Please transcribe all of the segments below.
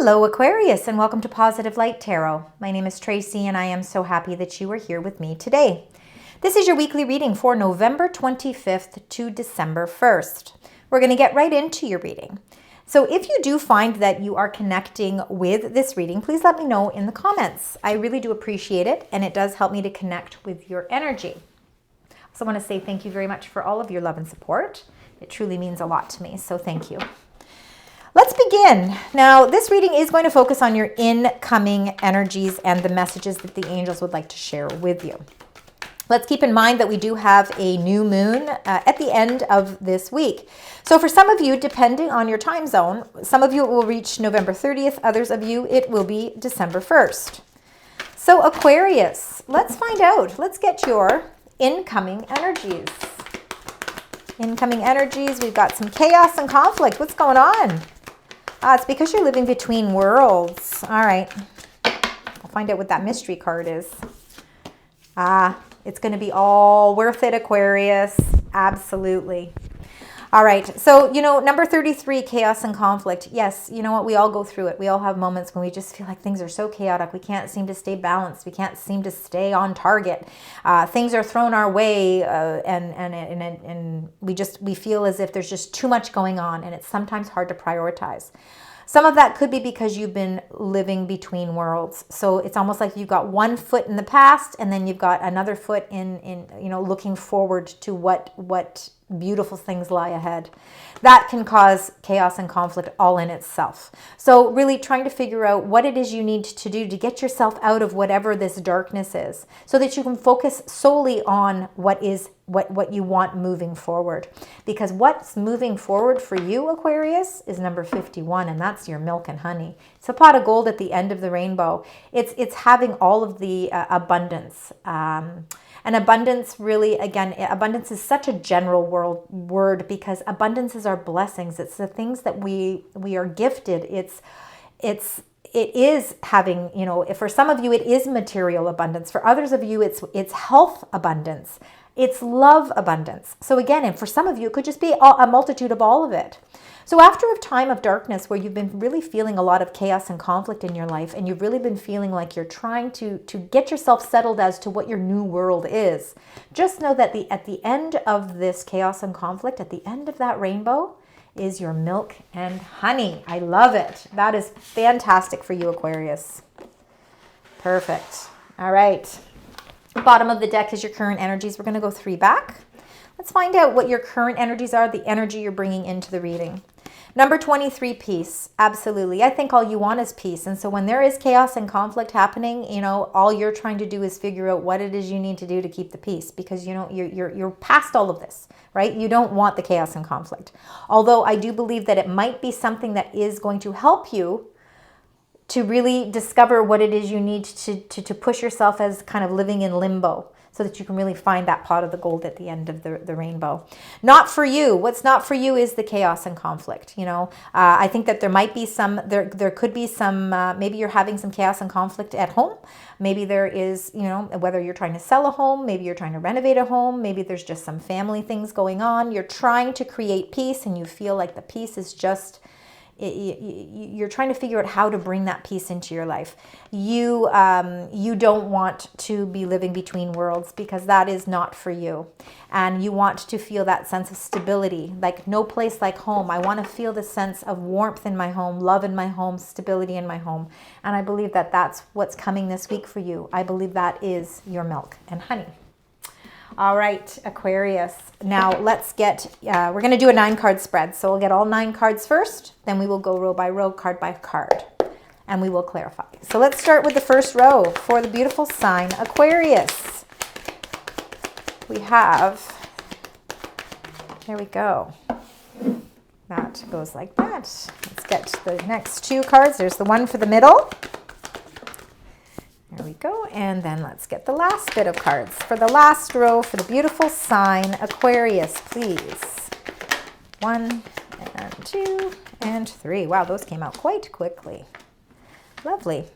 Hello Aquarius, and welcome to Positive Light Tarot. My name is Tracy and I am so happy that you are here with me today. This is your weekly reading for November 25th to December 1st. We're going to get right into your reading. So if you do find that you are connecting with this reading, please let me know in the comments. I really do appreciate it, and it does help me to connect with your energy. I also want to say thank you very much for all of your love and support. It truly means a lot to me, so thank you. Let's begin. Now, this reading is going to focus on your incoming energies and the messages that the angels would like to share with you. Let's keep in mind that we do have a new moon at the end of this week. So for some of you, depending on your time zone, some of you it will reach November 30th, others of you it will be December 1st. So Aquarius, let's find out. Let's get your incoming energies. Incoming energies, we've got some chaos and conflict. What's going on? It's because you're living between worlds. All right. I'll find out what that mystery card is. It's going to be all worth it, Aquarius. Absolutely. All right. So, number 33, chaos and conflict. Yes, you know what? We all go through it. We all have moments when we just feel like things are so chaotic. We can't seem to stay balanced. We can't seem to stay on target. Things are thrown our way, and we feel as if there's just too much going on, and it's sometimes hard to prioritize. Some of that could be because you've been living between worlds. So it's almost like you've got one foot in the past, and then you've got another foot in looking forward to what beautiful things lie ahead. That can cause chaos and conflict all in itself. So really trying to figure out what it is you need to do to get yourself out of whatever this darkness is, so that you can focus solely on what you want moving forward. Because what's moving forward for you, Aquarius, is number 51, and that's your milk and honey. It's a pot of gold at the end of the rainbow. It's having all of the abundance. And abundance, really, again, abundance is such a general word because abundance is our blessings. It's the things that we are gifted. It is having, for some of you, it is material abundance. For others of you, it's health abundance. It's love abundance. So again, and for some of you, it could just be a multitude of all of it. So after a time of darkness where you've been really feeling a lot of chaos and conflict in your life, and you've really been feeling like you're trying to get yourself settled as to what your new world is, just know that at the end of this chaos and conflict, at the end of that rainbow, is your milk and honey. I love it. That is fantastic for you, Aquarius. Perfect. All right. Bottom of the deck is your current energies. We're going to go 3 back. Let's find out what your current energies are, the energy you're bringing into the reading. Number 23, peace. Absolutely. I think all you want is peace. And so when there is chaos and conflict happening, all you're trying to do is figure out what it is you need to do to keep the peace, because you're past all of this, right? You don't want the chaos and conflict. Although I do believe that it might be something that is going to help you to really discover what it is you need to push yourself as kind of living in limbo, so that you can really find that pot of the gold at the end of the rainbow. Not for you. What's not for you is the chaos and conflict. I think that there might be there could be some, maybe you're having some chaos and conflict at home. Maybe there is, whether you're trying to sell a home, maybe you're trying to renovate a home, maybe there's just some family things going on. You're trying to create peace, and you feel like the peace is just, you're trying to figure out how to bring that peace into your life. You don't want to be living between worlds, because that is not for you. And you want to feel that sense of stability, like no place like home. I want to feel the sense of warmth in my home, love in my home, stability in my home. And I believe that that's what's coming this week for you. I believe that is your milk and honey. All right, Aquarius. Now let's get, we're going to do a 9-card spread. So we'll get all 9 cards first. Then we will go row by row, card by card, and we will clarify. So let's start with the first row for the beautiful sign Aquarius. We have, there we go. That goes like that. Let's get the next 2 cards. There's the one for the middle. There we go. And then let's get the last bit of cards for the last row for the beautiful sign Aquarius, please. 1 and 2 and 3. Wow, those came out quite quickly. Lovely.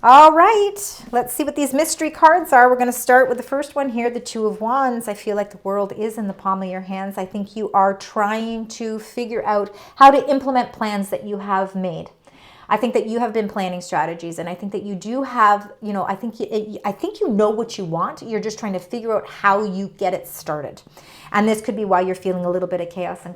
All right, let's see what these mystery cards are. We're going to start with the first one here, the 2 of Wands. I feel like the world is in the palm of your hands. I think you are trying to figure out how to implement plans that you have made. I think that you have been planning strategies, and I think that you do have, you know, I think you know what you want. You're just trying to figure out how you get it started. And this could be why you're feeling a little bit of chaos and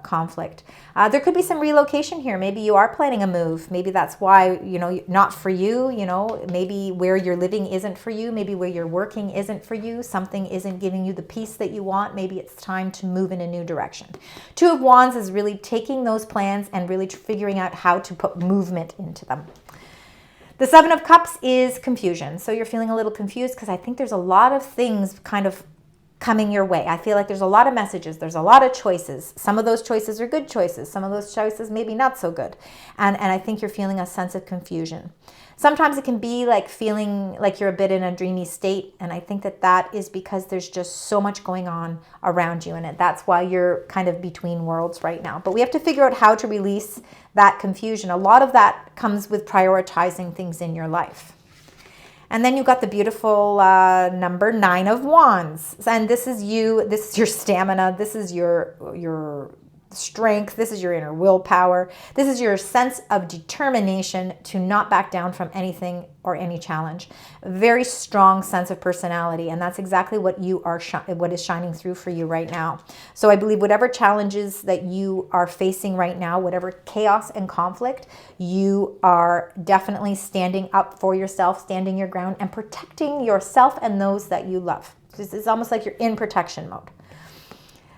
conflict. There could be some relocation here. Maybe you are planning a move. Maybe that's why, you know, not for you, you know, maybe where you're living isn't for you. Maybe where you're working isn't for you. Something isn't giving you the peace that you want. Maybe it's time to move in a new direction. Two of Wands is really taking those plans and really figuring out how to put movement into them. The Seven of Cups is confusion. So you're feeling a little confused because I think there's a lot of things kind of coming your way. I feel like there's a lot of messages. There's a lot of choices. Some of those choices are good choices. Some of those choices maybe not so good. And I think you're feeling a sense of confusion. Sometimes it can be like feeling like you're a bit in a dreamy state. And I think that that is because there's just so much going on around you. And that's why you're kind of between worlds right now. But we have to figure out how to release that confusion. A lot of that comes with prioritizing things in your life. And then you've got the beautiful number 9 of Wands. And this is you, this is your stamina, this is your strength, this is your inner willpower, this is your sense of determination to not back down from anything or any challenge. A very strong sense of personality, and that's exactly what you are what is shining through for you right now. So I believe whatever challenges that you are facing right now, whatever chaos and conflict, you are definitely standing up for yourself, standing your ground, and protecting yourself and those that you love. It's almost like you're in protection mode.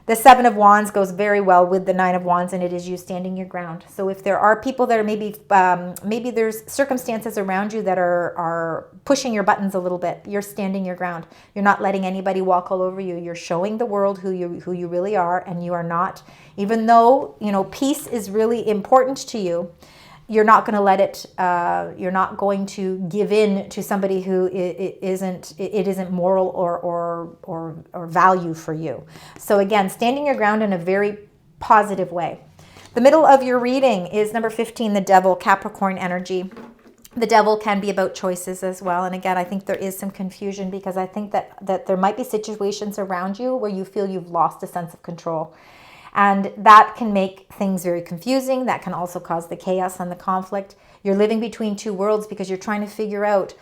The Seven of Wands goes very well with the Nine of Wands, and it is you standing your ground. So if there are people that are maybe there's circumstances around you that are pushing your buttons a little bit, you're standing your ground. You're not letting anybody walk all over you. You're showing the world who you really are, and you are not, even though, you know, peace is really important to you, you're not going to let it, you're not going to give in to somebody who it isn't moral or value for you. So again, standing your ground in a very positive way. The middle of your reading is number 15, the Devil, Capricorn energy. The Devil can be about choices as well. And again, I think there is some confusion because I think that there might be situations around you where you feel you've lost a sense of control. And that can make things very confusing. That can also cause the chaos and the conflict. You're living between two worlds because you're trying to figure out,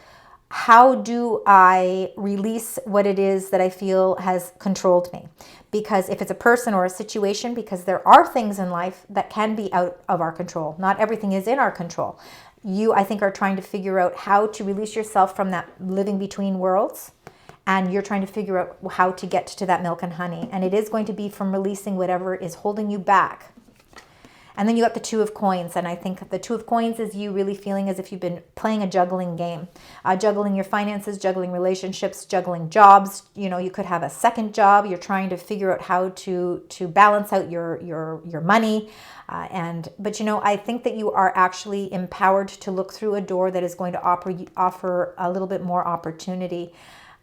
how do I release what it is that I feel has controlled me? Because if it's a person or a situation, because there are things in life that can be out of our control. Not everything is in our control. You, I think, are trying to figure out how to release yourself from that living between worlds. And you're trying to figure out how to get to that milk and honey. And it is going to be from releasing whatever is holding you back. And then you got the Two of Coins. And I think the Two of Coins is you really feeling as if you've been playing a juggling game. Juggling your finances, juggling relationships, juggling jobs. You know, you could have a second job. You're trying to figure out how to balance out your money. But you know, I think that you are actually empowered to look through a door that is going to offer a little bit more opportunity.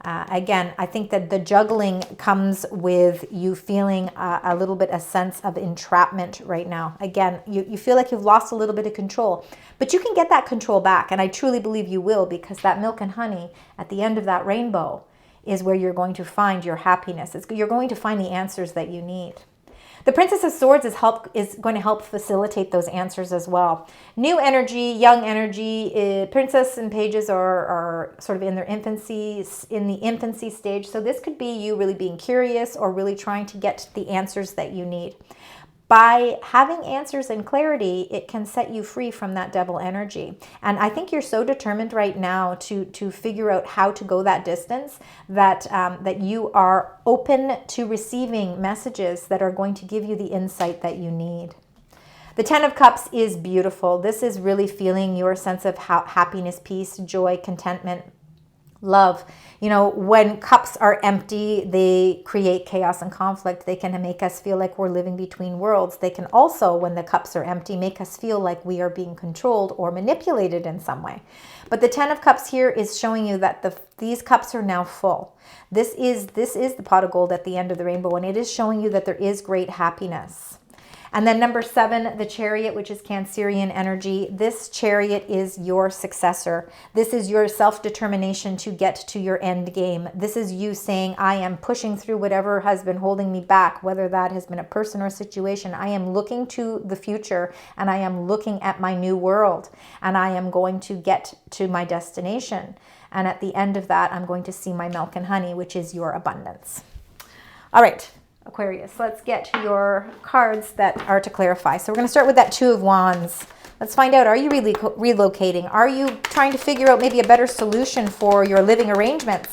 Again, I think that the juggling comes with you feeling a little bit a sense of entrapment right now. Again, you feel like you've lost a little bit of control, but you can get that control back. And I truly believe you will, because that milk and honey at the end of that rainbow is where you're going to find your happiness. You're going to find the answers that you need. The Princess of Swords is going to help facilitate those answers as well. New energy, young energy. Princess and pages are sort of in their infancy, in the infancy stage. So this could be you really being curious or really trying to get the answers that you need. By having answers and clarity, it can set you free from that devil energy. And I think you're so determined right now to figure out how to go that distance that you are open to receiving messages that are going to give you the insight that you need. The Ten of Cups is beautiful. This is really feeling your sense of happiness, peace, joy, contentment, love. You know, when cups are empty, they create chaos and conflict. They can make us feel like we're living between worlds. They can also, when the cups are empty, make us feel like we are being controlled or manipulated in some way. But the Ten of Cups here is showing you that these cups are now full. This is the pot of gold at the end of the rainbow, and it is showing you that there is great happiness. And then number 7, the Chariot, which is Cancerian energy. This Chariot is your successor. This is your self-determination to get to your end game. This is you saying, I am pushing through whatever has been holding me back, whether that has been a person or a situation. I am looking to the future, and I am looking at my new world, and I am going to get to my destination. And at the end of that, I'm going to see my milk and honey, which is your abundance. All right, Aquarius, let's get your cards that are to clarify. So we're going to start with that 2 of Wands. Let's find out, are you really relocating? Are you trying to figure out maybe a better solution for your living arrangements?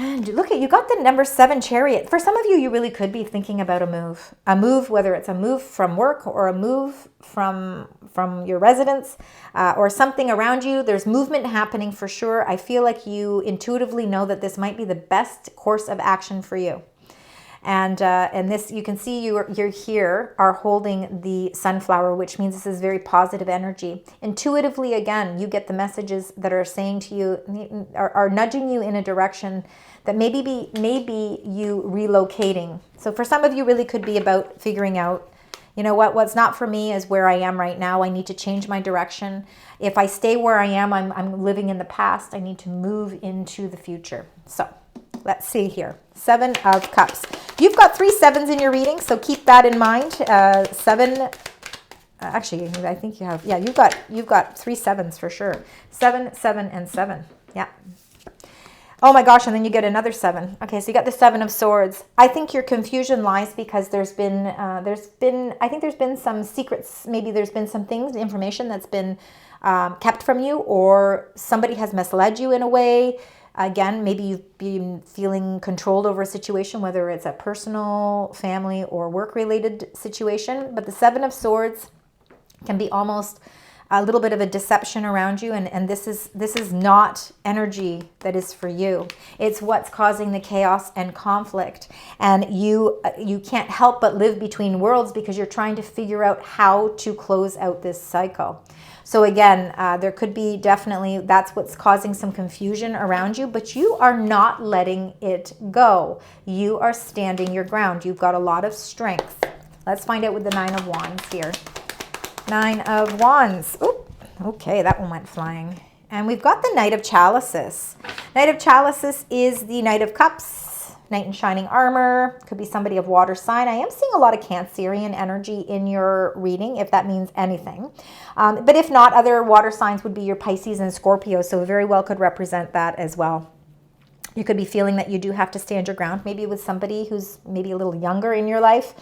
And look at, you got the number 7 Chariot. For some of you, you really could be thinking about a move. A move, whether it's a move from work or a move from your residence or something around you. There's movement happening for sure. I feel like you intuitively know that this might be the best course of action for you. And this, you can see you're here are holding the sunflower, which means this is very positive energy. Intuitively, again, you get the messages that are saying to you, are nudging you in a direction that maybe you relocating. So for some of you, really could be about figuring out, you know what, what's not for me is where I am right now. I need to change my direction. If I stay where I am, I'm living in the past. I need to move into the future. So let's see here. 7 of Cups. You've got 3 7s in your reading, so keep that in mind. 7, actually, I think you have, yeah, you've got 3 7s for sure. 7, 7, and 7. Yeah. Oh my gosh, and then you get another 7. Okay, so you got the 7 of Swords. I think your confusion lies because I think there's been some secrets. Maybe there's been some things, information that's been kept from you, or somebody has misled you in a way. Again, maybe you've been feeling controlled over a situation, whether it's a personal, family, or work-related situation. But the 7 of Swords can be almost a little bit of a deception around you, and this is not energy that is for you. It's what's causing the chaos and conflict, and you can't help but live between worlds because you're trying to figure out how to close out this cycle. So again, there could be definitely, that's what's causing some confusion around you, but you are not letting it go. You are standing your ground. You've got a lot of strength. Let's find out with the 9 of Wands here. 9 of Wands. Oop, okay, that one went flying. And we've got the Knight of Chalices. Knight of Chalices is the Knight of Cups, Knight in shining armor. Could be somebody of water sign. I am seeing a lot of Cancerian energy in your reading, if that means anything. But if not, other water signs would be your Pisces and Scorpio, so very well could represent that as well. You could be feeling that you do have to stand your ground, maybe with somebody who's maybe a little younger in your life.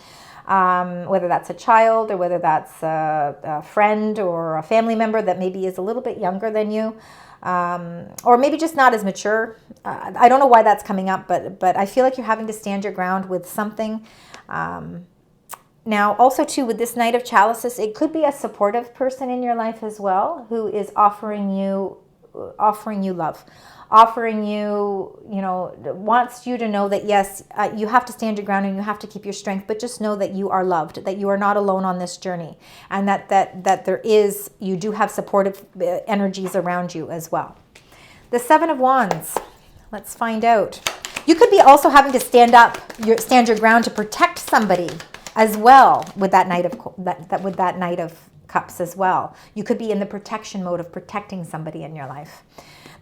Whether that's a child or whether that's a friend or a family member that maybe is a little bit younger than you, or maybe just not as mature. I don't know why that's coming up, but I feel like you're having to stand your ground with something. Now, also too, with this Knight of Chalices, it could be a supportive person in your life as well, who is offering you love. Offering you, wants you to know that, yes, you have to stand your ground and you have to keep your strength, but just know that you are loved, that you are not alone on this journey, and that you do have supportive energies around you as well. The 7 of Wands, let's find out. You could be also having to stand your ground to protect somebody as well with that Knight of Cups as well. You could be in the protection mode of protecting somebody in your life.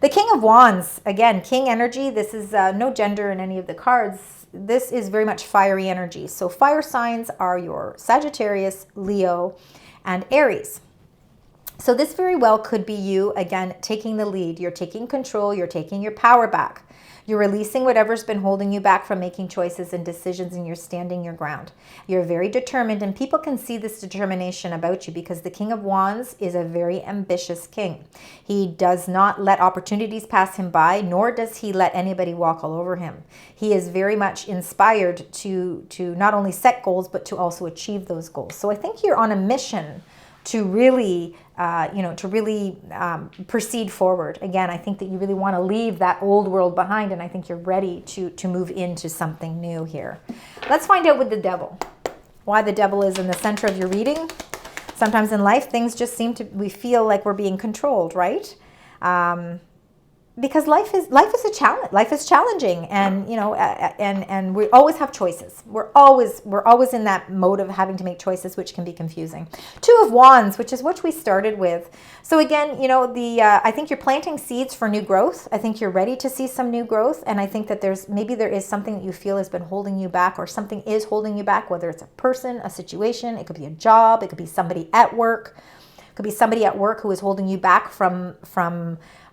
The King of Wands, again, King energy. This is no gender in any of the cards. This is very much fiery energy. So fire signs are your Sagittarius, Leo, and Aries. So this very well could be you, again, taking the lead. You're taking control. You're taking your power back. You're releasing whatever's been holding you back from making choices and decisions, and you're standing your ground. You're very determined, and people can see this determination about you because the King of Wands is a very ambitious king. He does not let opportunities pass him by, nor does he let anybody walk all over him. He is very much inspired to not only set goals, but to also achieve those goals. So I think you're on a mission to really, proceed forward. Again, I think that you really want to leave that old world behind, and I think you're ready to move into something new here. Let's find out with the Devil. Why the Devil is in the center of your reading. Sometimes in life, things just we feel like we're being controlled, right? because life is a challenge. Life is challenging, and you know, and we always have choices. We're always in that mode of having to make choices, which can be confusing. Two of Wands, which is what we started with. So again, you know, I think you're planting seeds for new growth. I think you're ready to see some new growth, and I think that there is something that you feel has been holding you back, or something is holding you back. Whether it's a person, a situation, it could be a job, it could be somebody at work. Could be somebody at work who is holding you back from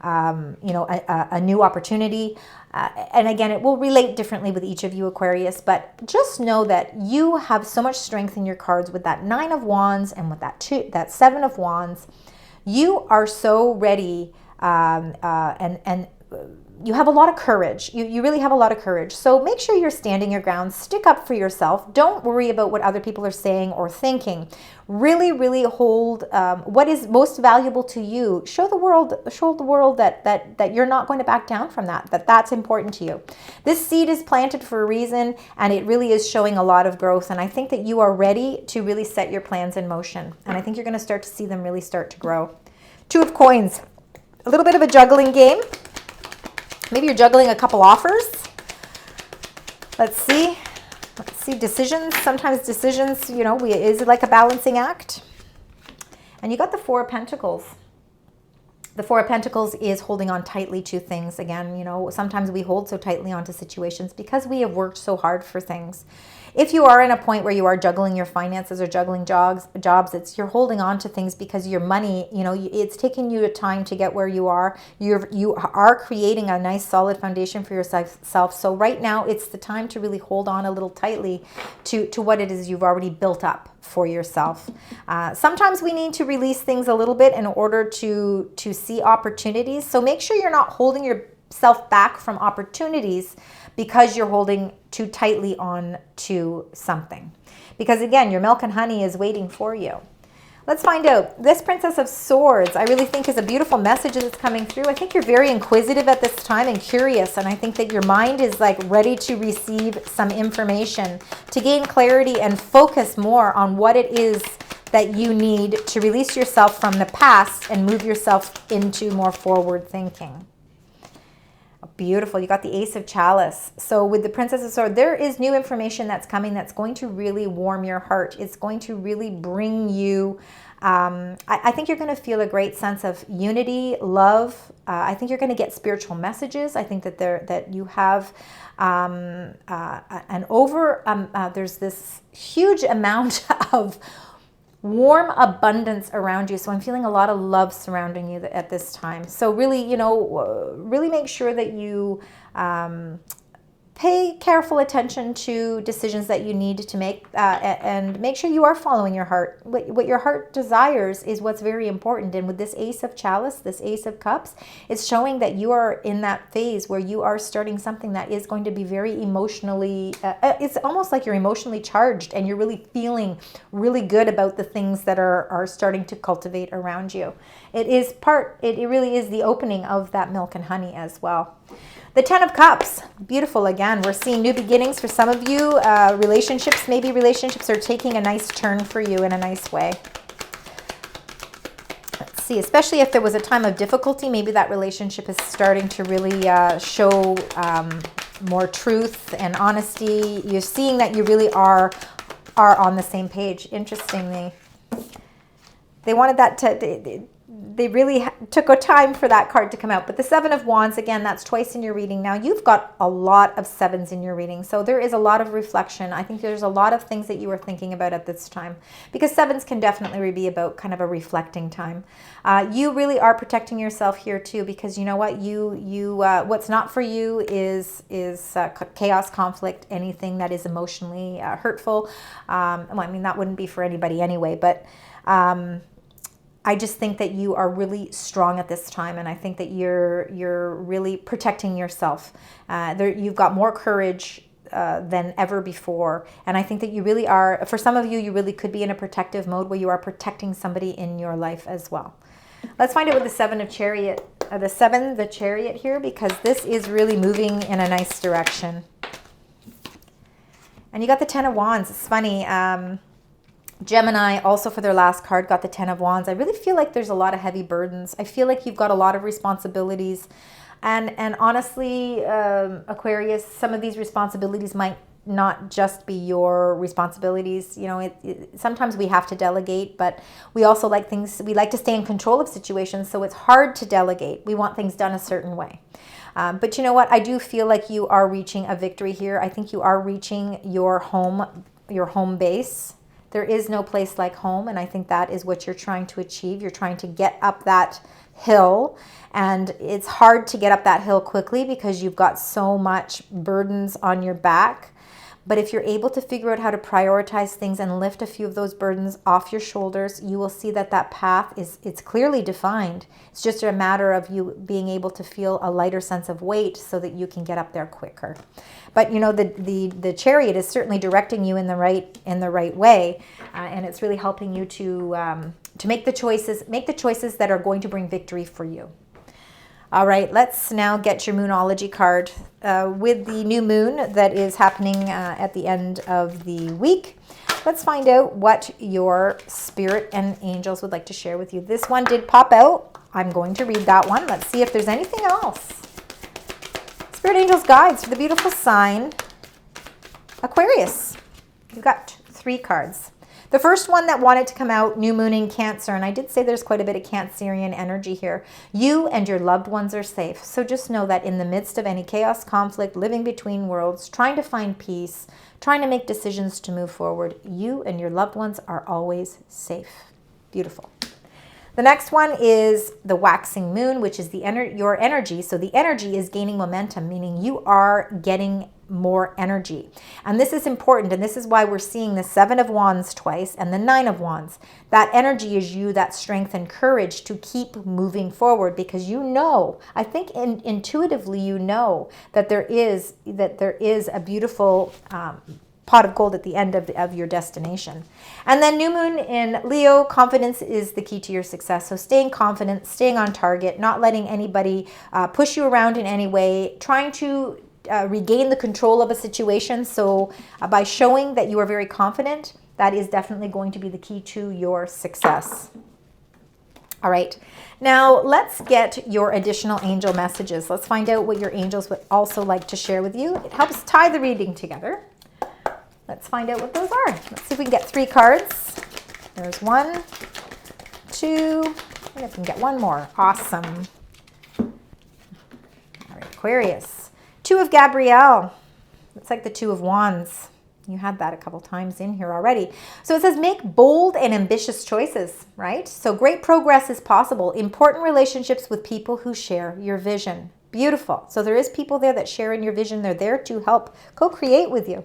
you know, a new opportunity. And again, it will relate differently with each of you, Aquarius, but just know that you have so much strength in your cards with that 9 of Wands and with that 7 of Wands. You are so ready, and you have a lot of courage. You really have a lot of courage. So make sure you're standing your ground. Stick up for yourself. Don't worry about what other people are saying or thinking. Really, really hold what is most valuable to you. Show the world that you're not going to back down from that. That's important to you. This seed is planted for a reason, and it really is showing a lot of growth. And I think that you are ready to really set your plans in motion. And I think you're going to start to see them really start to grow. 2 of Coins. A little bit of a juggling game. Maybe you're juggling a couple offers. Let's see. Decisions. Sometimes decisions, you know, is like a balancing act. And you got the 4 of Pentacles. The 4 of Pentacles is holding on tightly to things. Again, you know, sometimes we hold so tightly onto situations because we have worked so hard for things. If you are in a point where you are juggling your finances or juggling jobs, you're holding on to things because your money, you know, it's taking you time to get where you are. You are creating a nice solid foundation for yourself. So right now it's the time to really hold on a little tightly to what it is you've already built up for yourself. Sometimes we need to release things a little bit in order to see opportunities. So make sure you're not holding yourself back from opportunities because you're holding too tightly on to something. Because again, your milk and honey is waiting for you. Let's find out. This Princess of Swords, I really think is a beautiful message that's coming through. I think you're very inquisitive at this time and curious, and I think that your mind is like ready to receive some information, to gain clarity and focus more on what it is that you need to release yourself from the past and move yourself into more forward thinking. Beautiful. You got the Ace of Chalice. So with the Princess of Swords, there is new information that's coming that's going to really warm your heart. It's going to really bring you, I think you're going to feel a great sense of unity, love. I think you're going to get spiritual messages. I think that you have there's this huge amount of warm abundance around you. So I'm feeling a lot of love surrounding you at this time. So really, you know, really make sure that you pay careful attention to decisions that you need to make, and make sure you are following your heart. What your heart desires is what's very important. And with this Ace of Chalice, this Ace of Cups, it's showing that you are in that phase where you are starting something that is going to be very emotionally, it's almost like you're emotionally charged and you're really feeling really good about the things that are starting to cultivate around you. It really is the opening of that milk and honey as well. The 10 of Cups, beautiful again. We're seeing new beginnings for some of you. Maybe relationships are taking a nice turn for you in a nice way. Let's see, especially if there was a time of difficulty, maybe that relationship is starting to really show more truth and honesty. You're seeing that you really are on the same page. Interestingly, they wanted that to... They really took a time for that card to come out. But the 7 of Wands, again, that's twice in your reading. Now, you've got a lot of 7s in your reading. So there is a lot of reflection. I think there's a lot of things that you are thinking about at this time. Because 7s can definitely be about kind of a reflecting time. You really are protecting yourself here too. Because you know what? What's not for you is chaos, conflict, anything that is emotionally hurtful. Well, I mean, that wouldn't be for anybody anyway. But... I just think that you are really strong at this time, and I think that you're really protecting yourself. You've got more courage than ever before, and I think that you really are. For some of you, you really could be in a protective mode where you are protecting somebody in your life as well. Let's find out with the 7 of Chariot, the Chariot here, because this is really moving in a nice direction. And you got the 10 of Wands. It's funny. Gemini, also for their last card, got the 10 of Wands. I really feel like there's a lot of heavy burdens. I feel like you've got a lot of responsibilities. And honestly, Aquarius, some of these responsibilities might not just be your responsibilities. You know, sometimes we have to delegate, but we also like we like to stay in control of situations, so it's hard to delegate. We want things done a certain way. But you know what? I do feel like you are reaching a victory here. I think you are reaching your home base. There is no place like home, and I think that is what you're trying to achieve. You're trying to get up that hill, and it's hard to get up that hill quickly because you've got so much burdens on your back. But if you're able to figure out how to prioritize things and lift a few of those burdens off your shoulders, you will see that that path it's clearly defined. It's just a matter of you being able to feel a lighter sense of weight so that you can get up there quicker. But you know, the chariot is certainly directing you in the right way, and it's really helping you to make the choices that are going to bring victory for you. All right, let's now get your Moonology card. With the new moon that is happening at the end of the week, let's find out what your spirit and angels would like to share with you. This one did pop out. I'm going to read that one. Let's see if there's anything else. Spirit angels guides for the beautiful sign Aquarius. You've got 3 cards. The first one that wanted to come out, new moon in Cancer, and I did say there's quite a bit of Cancerian energy here. You and your loved ones are safe. So just know that in the midst of any chaos, conflict, living between worlds, trying to find peace, trying to make decisions to move forward, you and your loved ones are always safe. Beautiful. The next one is the waxing moon, which is your energy. So the energy is gaining momentum, meaning you are getting more energy. And this is important, and this is why we're seeing the 7 of Wands twice and the 9 of Wands. That energy is you, that strength and courage to keep moving forward, because you know, I think intuitively you know that there is a beautiful pot of gold at the end of your destination. And then new moon in Leo, confidence is the key to your success. So staying confident, staying on target, not letting anybody push you around in any way, trying to regain the control of a situation. So by showing that you are very confident, that is definitely going to be the key to your success. All right, now let's get your additional angel messages. Let's find out what your angels would also like to share with you. It helps tie the reading together. Let's find out what those are. Let's see if we can get 3 cards. There's 1, 2, and if we can get 1 more. Awesome. All right, Aquarius. 2 of Gabrielle. It's like the 2 of Wands. You had that a couple times in here already. So it says make bold and ambitious choices, right? So great progress is possible. Important relationships with people who share your vision. Beautiful. So there is people there that share in your vision. They're there to help co-create with you.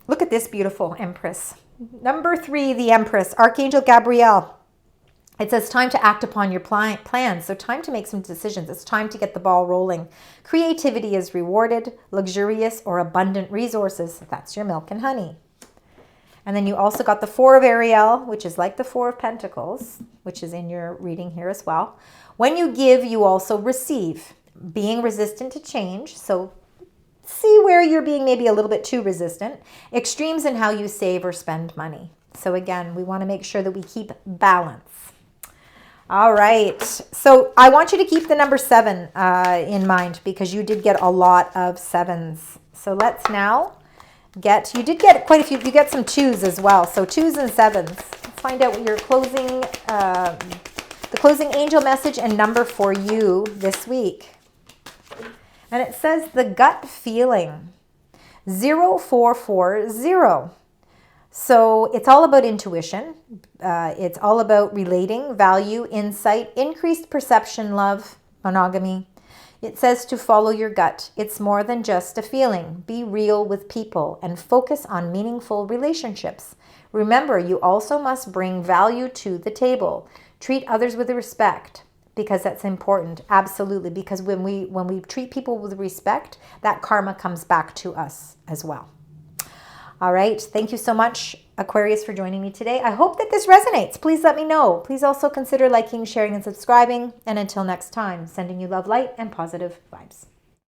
Look at this beautiful Empress. Number 3, the Empress, Archangel Gabriel. It says time to act upon your plans. So time to make some decisions. It's time to get the ball rolling. Creativity is rewarded, luxurious or abundant resources. That's your milk and honey. And then you also got the 4 of Ariel, which is like the 4 of Pentacles, which is in your reading here as well. When you give, you also receive. Being resistant to change. So see where you're being maybe a little bit too resistant. Extremes in how you save or spend money. So again, we want to make sure that we keep balance. All right. So I want you to keep the number 7 in mind, because you did get a lot of 7s. So let's now you did get quite a few. You get some 2s as well. So 2s and 7s. Let's find out what your the closing angel message and number for you this week. And it says the gut feeling, 0440. So it's all about intuition. It's all about relating, value, insight, increased perception, love, monogamy. It says to follow your gut. It's more than just a feeling. Be real with people and focus on meaningful relationships. Remember, you also must bring value to the table. Treat others with respect, because that's important. Absolutely. Because when we treat people with respect, that karma comes back to us as well. All right. Thank you so much, Aquarius, for joining me today. I hope that this resonates. Please let me know. Please also consider liking, sharing, and subscribing. And until next time, sending you love, light, and positive vibes.